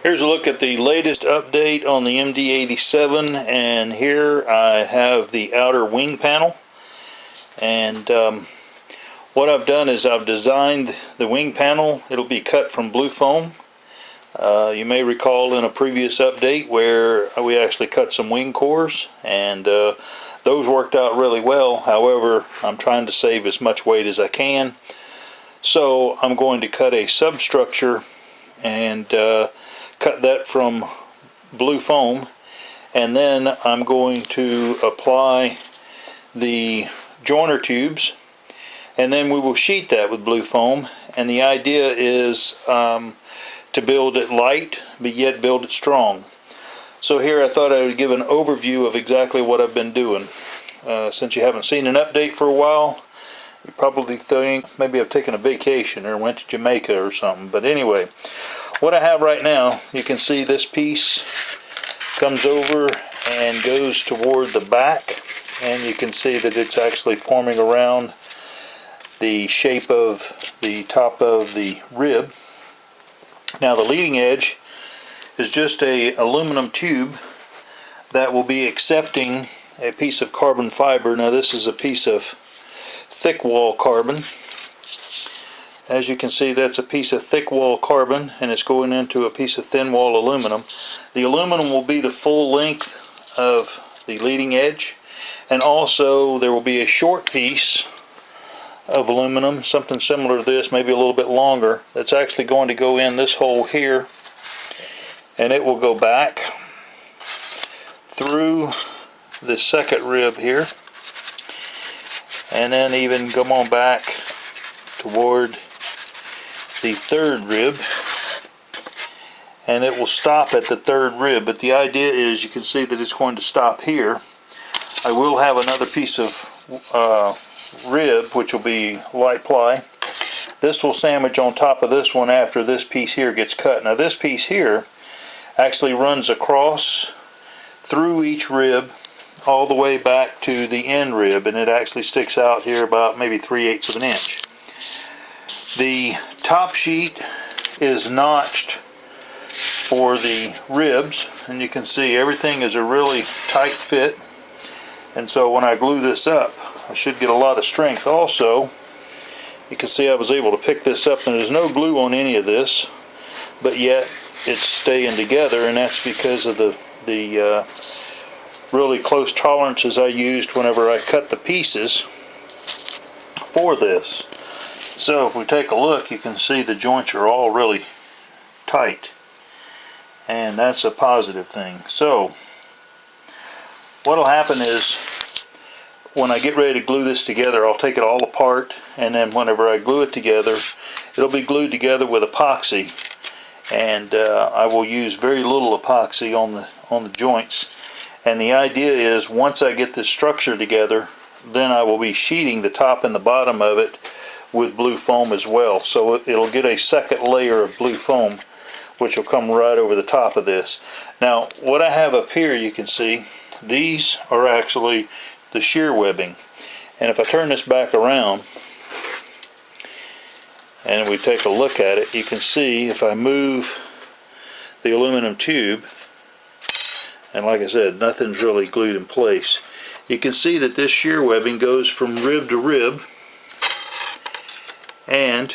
Here's a look at the latest update on the MD-87, and here I have the outer wing panel. And what I've done is I've designed the wing panel. It'll be cut from blue foam. You may recall in a previous update where we actually cut some wing cores, and those worked out really well. However, I'm trying to save as much weight as I can, so I'm going to cut a substructure and cut that from blue foam, and then I'm going to apply the joiner tubes, and then we will sheet that with blue foam. And the idea is to build it light but yet build it strong. So here I thought I would give an overview of exactly what I've been doing. Since you haven't seen an update for a while, you probably think maybe I've taken a vacation or went to Jamaica or something. But anyway, what I have right now, you can see this piece comes over and goes toward the back, and you can see that it's actually forming around the shape of the top of the rib. Now the leading edge is just a aluminum tube that will be accepting a piece of carbon fiber. Now this is a piece of thick wall carbon. As you can see, that's a piece of thick wall carbon, and it's going into a piece of thin wall aluminum. The aluminum will be the full length of the leading edge, and also there will be a short piece of aluminum, something similar to this, maybe a little bit longer, that's actually going to go in this hole here, and it will go back through the second rib here, and then even come on back toward the third rib, and it will stop at the third rib. But the idea is, you can see that it's going to stop here. I will have another piece of rib which will be light ply. This will sandwich on top of this one after this piece here gets cut. Now this piece here actually runs across through each rib all the way back to the end rib, and it actually sticks out here about maybe 3/8 of an inch. The top sheet is notched for the ribs, and you can see everything is a really tight fit, and so when I glue this up I should get a lot of strength. Also, you can see I was able to pick this up, and there's no glue on any of this, but yet it's staying together, and that's because of the really close tolerances I used whenever I cut the pieces for this. So if we take a look, you can see the joints are all really tight, and that's a positive thing. So what will happen is, when I get ready to glue this together, I'll take it all apart, and then whenever I glue it together, it'll be glued together with epoxy, and I will use very little epoxy on the joints. And the idea is, once I get this structure together, then I will be sheeting the top and the bottom of it with blue foam as well. So it'll get a second layer of blue foam, which will come right over the top of this. Now what I have up here, you can see these are actually the shear webbing, and if I turn this back around and we take a look at it, you can see if I move the aluminum tube, and like I said, nothing's really glued in place, you can see that this shear webbing goes from rib to rib, and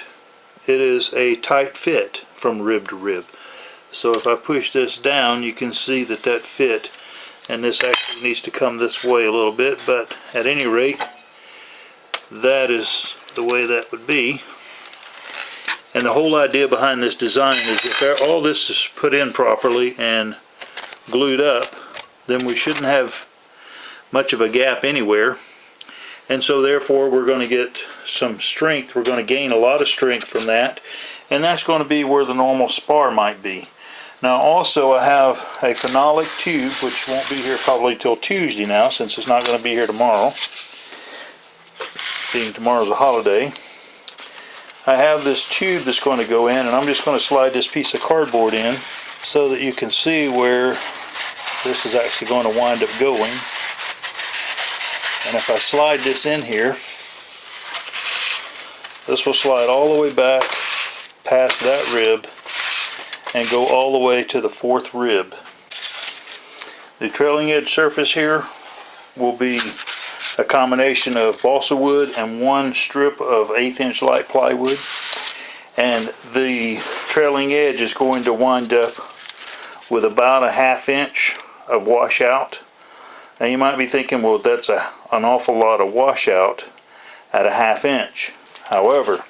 it is a tight fit from rib to rib. So if I push this down, you can see that that fit, and this actually needs to come this way a little bit, but at any rate, that is the way that would be. And the whole idea behind this design is, if all this is put in properly and glued up, then we shouldn't have much of a gap anywhere, and so therefore we're going to get some strength. We're going to gain a lot of strength from that, and that's going to be where the normal spar might be. Now also I have a phenolic tube, which won't be here probably till Tuesday now, since it's not going to be here tomorrow, being tomorrow's a holiday. I have this tube that's going to go in, and I'm just going to slide this piece of cardboard in so that you can see where this is actually going to wind up going. And if I slide this in here, this will slide all the way back past that rib and go all the way to the 4th rib. The trailing edge surface here will be a combination of balsa wood and 1 strip of 1/8 inch light plywood, and the trailing edge is going to wind up with about a 1/2 inch of washout. Now you might be thinking, well, that's an awful lot of washout at a 1/2 inch. However,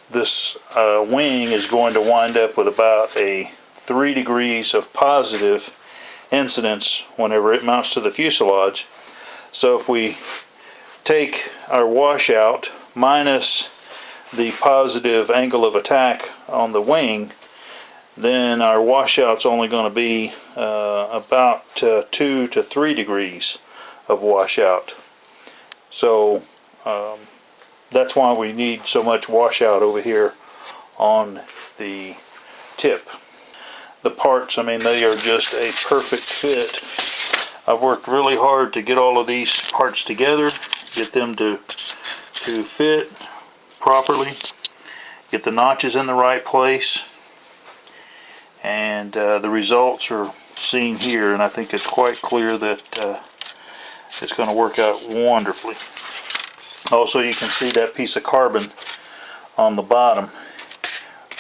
this wing is going to wind up with about a 3 degrees of positive incidence whenever it mounts to the fuselage. So if we take our washout minus the positive angle of attack on the wing, then our washout's only going to be about 2 to 3 degrees of washout. So that's why we need so much washout over here on the tip. The parts, I mean, they are just a perfect fit. I've worked really hard to get all of these parts together, get them to fit properly, get the notches in the right place, and the results are seen here, and I think it's quite clear that it's going to work out wonderfully. Also, you can see that piece of carbon on the bottom,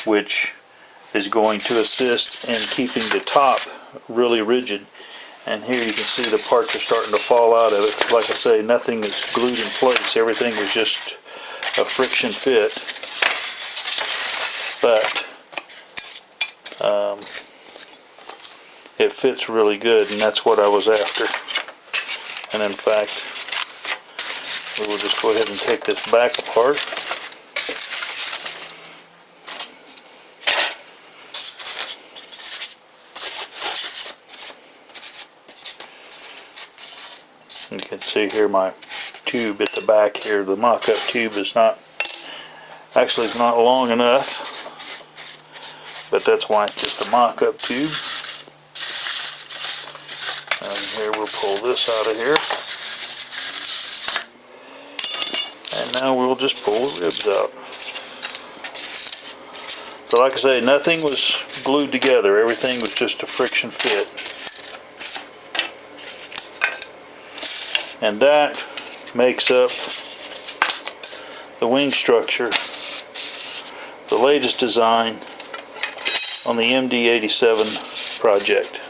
which is going to assist in keeping the top really rigid. And here you can see the parts are starting to fall out of it. Like I say, nothing is glued in place. Everything is just a friction fit. But it fits really good, and that's what I was after. And in fact, we will just go ahead and take this back apart. You can see here my tube at the back here. The mock-up tube is not, actually it's not long enough, but that's why it's just a mock-up tube. And here we'll pull this out of here. And now we'll just pull the ribs out. So like I say, nothing was glued together. Everything was just a friction fit. And that makes up the wing structure, the latest design on the MD-87 project.